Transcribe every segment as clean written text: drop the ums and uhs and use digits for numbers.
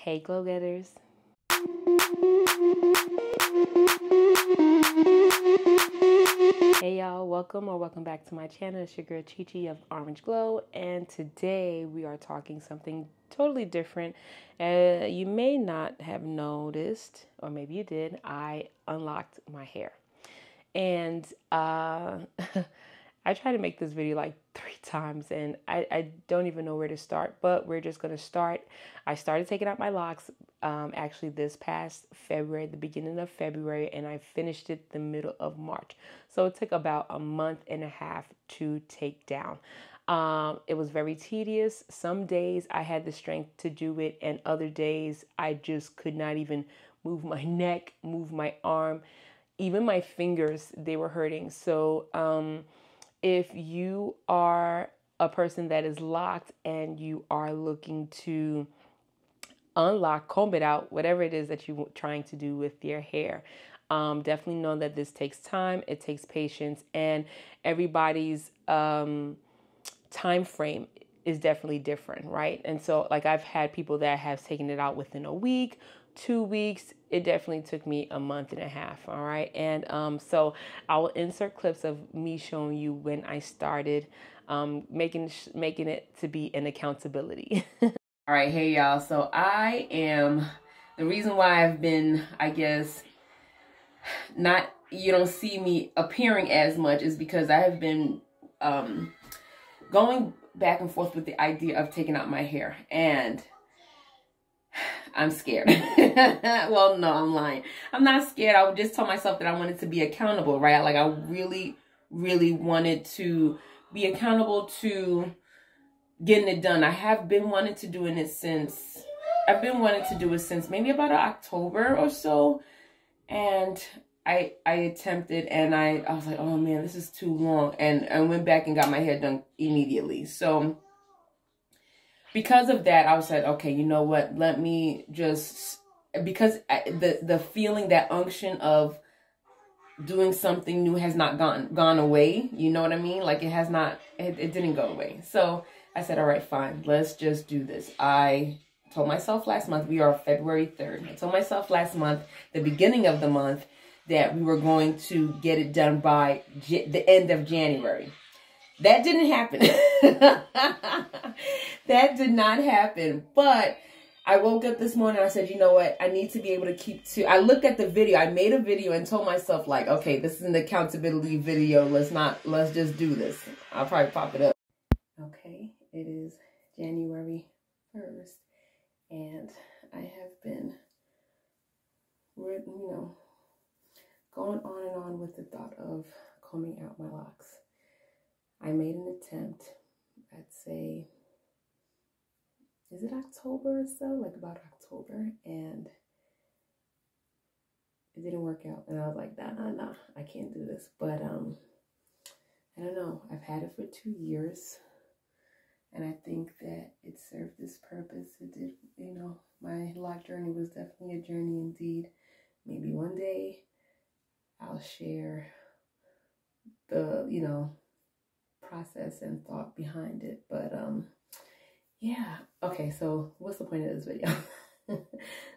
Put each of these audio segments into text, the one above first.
Hey Glowgetters. Hey y'all, welcome back to my channel. It's your girl Chi-Chi of Orange Glow, and today we are talking something totally different. You may not have noticed, or maybe you did, I unlocked my hair. And I tried to make this video like 3 times and I don't even know where to start, but we're just going to start. I started taking out my locks actually this past February, the beginning of February, and I finished it the middle of March. So it took about a month and a half to take down. It was very tedious. Some days I had the strength to do it, and other days I just could not even move my neck, move my arm, even my fingers, they were hurting. So if you are a person that is locked and you are looking to unlock, comb it out, whatever it is that you're trying to do with your hair, definitely know that this takes time, it takes patience, and everybody's time frame is definitely different, right? And so like I've had people that have taken it out within a week, 2 weeks. It definitely took me a month and a half. All right. And so I will insert clips of me showing you when I started, making it to be an accountability. All right. Hey y'all. So the reason why I've been, I guess, you don't see me appearing as much is because I have been going back and forth with the idea of taking out my hair, and I'm scared. Well, no, I'm lying. I'm not scared. I just told myself that I wanted to be accountable, right? Like I really, really wanted to be accountable to getting it done. I have been wanting to do it since, maybe about October or so. And I attempted, and I was like, oh man, this is too long. And I went back and got my hair done immediately. So because of that, I was like, okay, you know what? Let me just, because the feeling, that unction of doing something new has not gone away. You know what I mean? Like it didn't go away. So I said, all right, fine, let's just do this. I told myself last month, we are February 3rd. I told myself last month, the beginning of the month, that we were going to get it done by the end of January. That didn't happen. That did not happen. But I woke up this morning and I said, you know what? I need to be able to keep to. I looked at the video. I made a video and told myself, like, okay, this is an accountability video. Let's just do this. I'll probably pop it up. Okay, it is January 1st. And I have been, going on and on with the thought of combing out my locks. I made an attempt, I'd say, is it October or so? Like about October, and it didn't work out. And I was like, nah, I can't do this. But I don't know. I've had it for 2 years, and I think that it served its purpose. It did, my lock journey was definitely a journey indeed. Maybe one day I'll share the, process and thought behind it. But yeah. Okay, so what's the point of this video?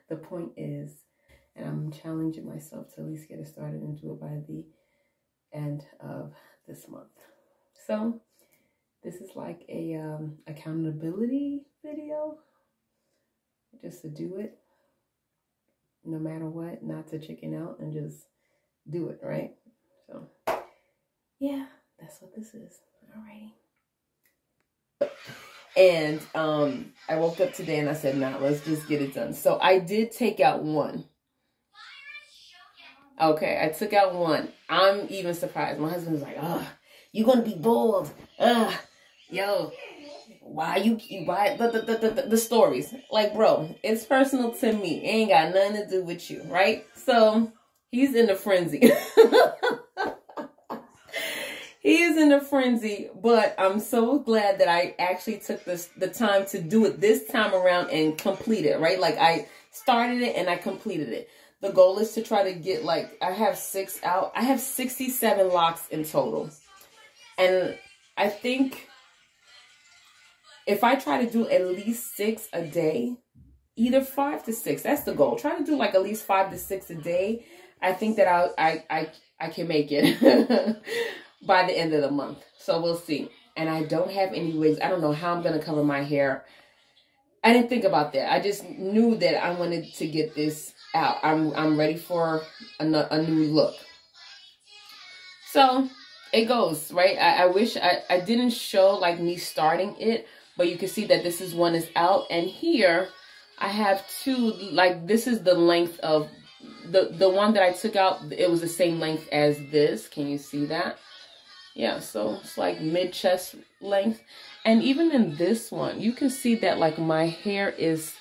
The point is, and I'm challenging myself to at least get it started and do it by the end of this month. So this is like a accountability video, just to do it no matter what, not to chicken out and just do it, right? So yeah, that's what this is. Alrighty. And I woke up today and I said, nah, let's just get it done. So I did take out one. Okay, I took out one. I'm even surprised. My husband was like, you're gonna be bald. Yo, why the stories? Like, bro, it's personal to me. It ain't got nothing to do with you, right? So he's in a frenzy. He is in a frenzy, but I'm so glad that I actually took the time to do it this time around and complete it, right? Like I started it and I completed it. The goal is to try to get, like, I have 6 out. I have 67 locks in total. And I think if I try to do at least 6 a day, either 5 to 6. That's the goal. Try to do like at least 5 to 6 a day. I think that I can make it by the end of the month. So we'll see. And I don't have any wigs. I don't know how I'm going to cover my hair. I didn't think about that. I just knew that I wanted to get this out. I'm ready for a new look. So it goes, right? I wish I didn't show like me starting it, but you can see that this is one is out. And here I have two, like this is the length of the one that I took out. It was the same length as this. Can you see that? Yeah, so it's like mid-chest length. And even in this one, you can see that like my hair is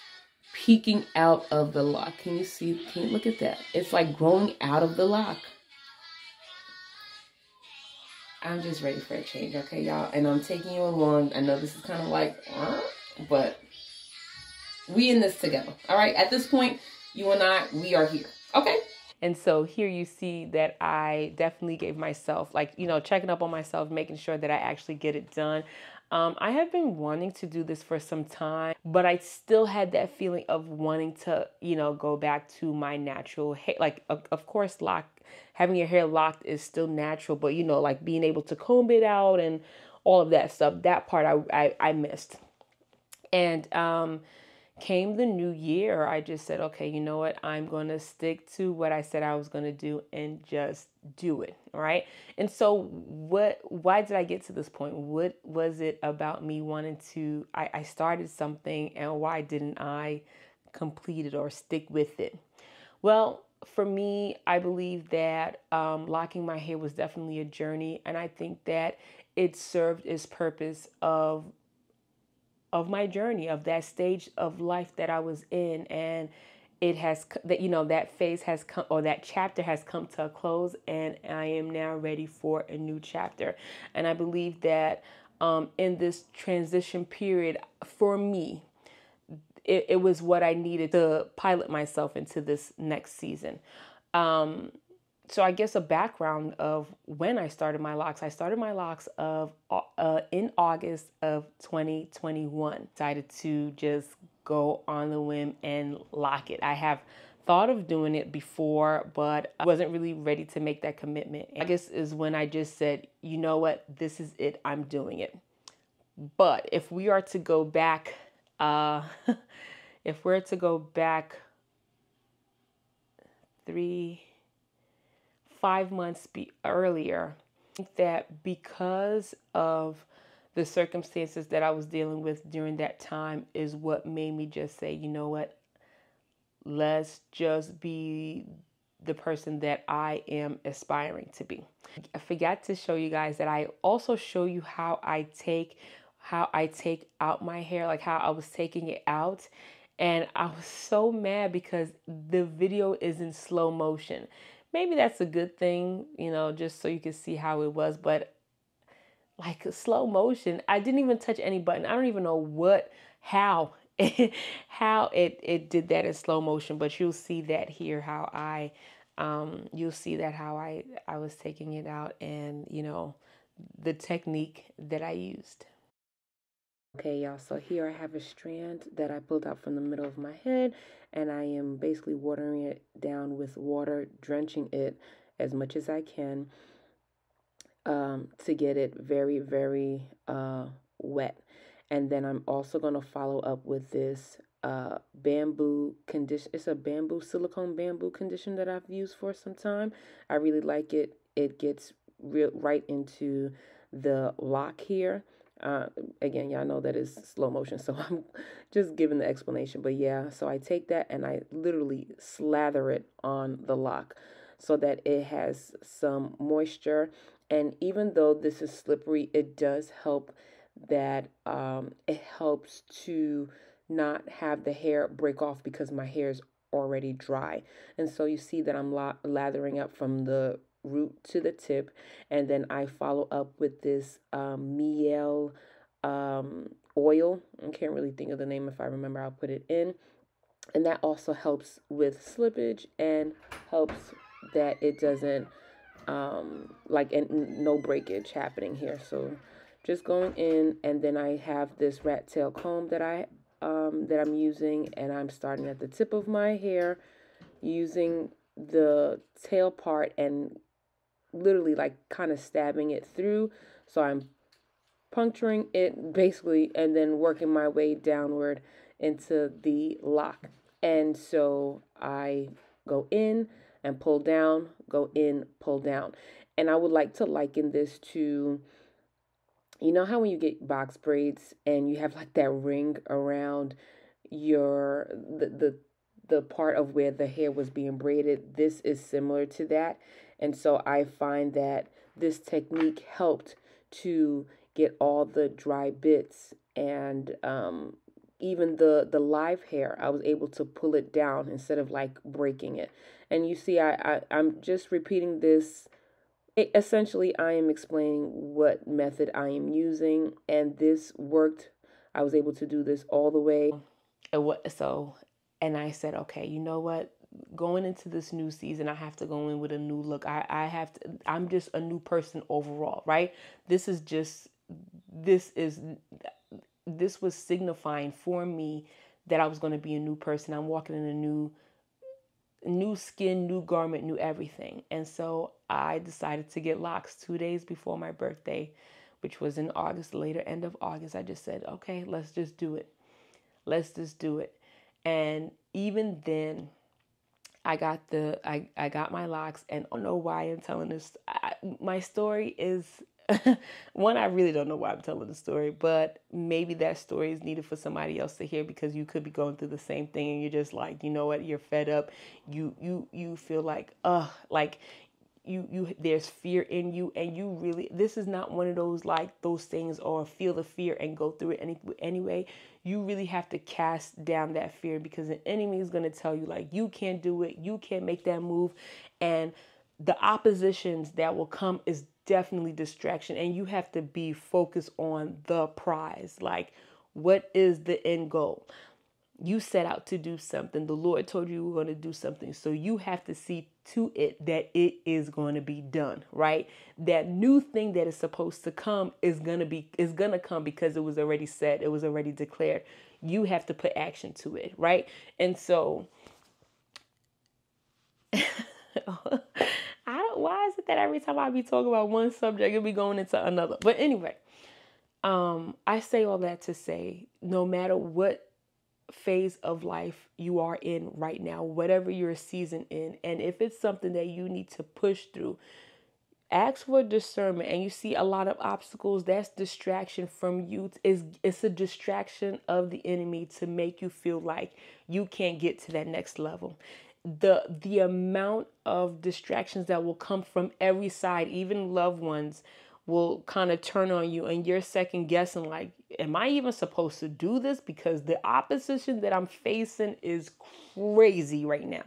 peeking out of the lock. Can you see? Can you look at that? It's like growing out of the lock. I'm just ready for a change, okay, y'all? And I'm taking you along. I know this is kind of like, but we in this together, all right? At this point, you and I, we are here, okay? And so here you see that I definitely gave myself, like, you know, checking up on myself, making sure that I actually get it done. I have been wanting to do this for some time, but I still had that feeling of wanting to, you know, go back to my natural hair. Like, of course, having your hair locked is still natural, but, you know, like being able to comb it out and all of that stuff, that part I missed. And came the new year, I just said, okay, you know what? I'm going to stick to what I said I was going to do and just do it. All right. And so why did I get to this point? What was it about me wanting to, I started something, and why didn't I complete it or stick with it? Well, for me, I believe that locking my hair was definitely a journey. And I think that it served its purpose of my journey, of that stage of life that I was in, and it has that, you know, that phase has come, or that chapter has come to a close, and I am now ready for a new chapter. And I believe that in this transition period for me, it was what I needed to pilot myself into this next season. So I guess a background of when I started my locks. I started my locks in August of 2021. Decided to just go on the whim and lock it. I have thought of doing it before, but I wasn't really ready to make that commitment. August is when I just said, you know what, this is it, I'm doing it. But if we are to go back, if we're to go back 5 months earlier, I think that because of the circumstances that I was dealing with during that time is what made me just say, you know what, let's just be the person that I am aspiring to be. I forgot to show you guys that I also show you how I take out my hair, like how I was taking it out. And I was so mad because the video is in slow motion. Maybe that's a good thing, you know, just so you can see how it was. But like slow motion, I didn't even touch any button. I don't even know how it did that in slow motion. But you'll see that here, how I was taking it out, and, you know, the technique that I used. Okay, y'all, so here I have a strand that I pulled out from the middle of my head, and I am basically watering it down with water, drenching it as much as I can to get it very, very wet. And then I'm also going to follow up with this bamboo condition. It's a silicone bamboo conditioner that I've used for some time. I really like it. It gets right into the lock here. Again, y'all know that is slow motion, so I'm just giving the explanation. But yeah, so I take that and I literally slather it on the lock so that it has some moisture. And even though this is slippery, it does help that it helps to not have the hair break off because my hair is already dry. And so you see that I'm lathering up from the root to the tip, and then I follow up with this miel oil. I can't really think of the name. If I remember, I'll put it in. And that also helps with slippage and helps that it doesn't no breakage happening here. So just going in, and then I have this rat tail comb that I that I'm using, and I'm starting at the tip of my hair, using the tail part and literally like kind of stabbing it through. So I'm puncturing it basically and then working my way downward into the lock. And so I go in and pull down, go in, pull down. And I would like to liken this to, you know how when you get box braids and you have like that ring around your the part of where the hair was being braided. This is similar to that. And so I find that this technique helped to get all the dry bits and even the live hair, I was able to pull it down instead of like breaking it. And you see, I'm just repeating this. Essentially, I am explaining what method I am using, and this worked. I was able to do this all the way. And I said, okay, you know what? Going into this new season, I have to go in with a new look. I have to. I'm just a new person overall, right? This is just. This is. This was signifying for me that I was going to be a new person. I'm walking in a new skin, new garment, new everything. And so I decided to get locks 2 days before my birthday, which was in August, later end of August. I just said, okay, let's just do it. Let's just do it. And even then, I got my locks, and I don't know why I'm telling this. My story is one, I really don't know why I'm telling the story, but maybe that story is needed for somebody else to hear, because you could be going through the same thing and you're just like, you know what, you're fed up. You feel like you there's fear in you, and you really, this is not one of those like those things, or feel the fear and go through it anyway. You really have to cast down that fear, because the enemy is going to tell you like you can't do it, you can't make that move, and the oppositions that will come is definitely distraction, and you have to be focused on the prize. Like, what is the end goal? You set out to do something. The Lord told you you were going to do something. So you have to see to it that it is going to be done, right? That new thing that is supposed to come is going to come, because it was already said, it was already declared. You have to put action to it, right? And so why is it that every time I be talking about one subject, it'll be going into another? But anyway, I say all that to say, no matter what phase of life you are in right now, whatever your season in, and if it's something that you need to push through, ask for discernment. And you see a lot of obstacles, that's distraction from you. It's a distraction of the enemy to make you feel like you can't get to that next level. The amount of distractions that will come from every side, even loved ones, will kind of turn on you, and you're second guessing like, am I even supposed to do this? Because the opposition that I'm facing is crazy right now.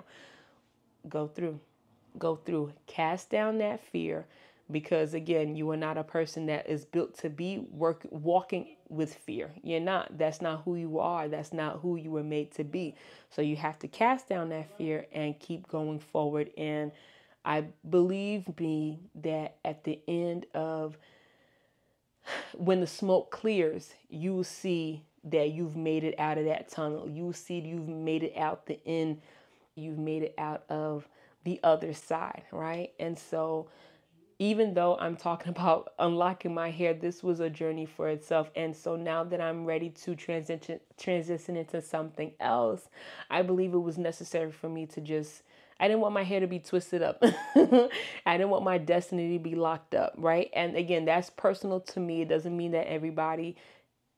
Go through, cast down that fear, because again, you are not a person that is built to be walking with fear. You're not. That's not who you are. That's not who you were made to be. So you have to cast down that fear and keep going forward. And I believe me that at the end of, when the smoke clears, you will see that you've made it out of that tunnel. You will see you've made it out the end. You've made it out of the other side, right? And so even though I'm talking about unlocking my hair, this was a journey for itself. And so now that I'm ready to transition into something else, I believe it was necessary for me to just, I didn't want my hair to be twisted up. I didn't want my destiny to be locked up, right? And again, that's personal to me. It doesn't mean that everybody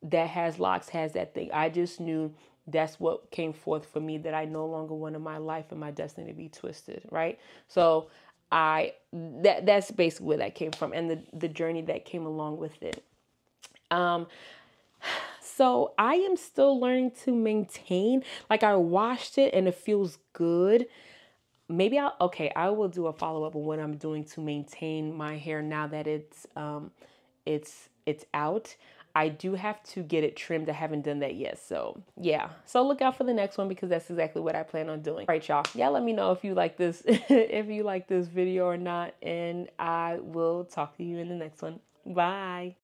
that has locks has that thing. I just knew that's what came forth for me, that I no longer wanted my life and my destiny to be twisted, right? So that's basically where that came from, and the journey that came along with it. So I am still learning to maintain. Like, I washed it and it feels good. Maybe I will do a follow-up on what I'm doing to maintain my hair now that it's out. I do have to get it trimmed. I haven't done that yet. So yeah. So look out for the next one, because that's exactly what I plan on doing. All right, y'all. Yeah, let me know if you like this, if you like this video or not. And I will talk to you in the next one. Bye.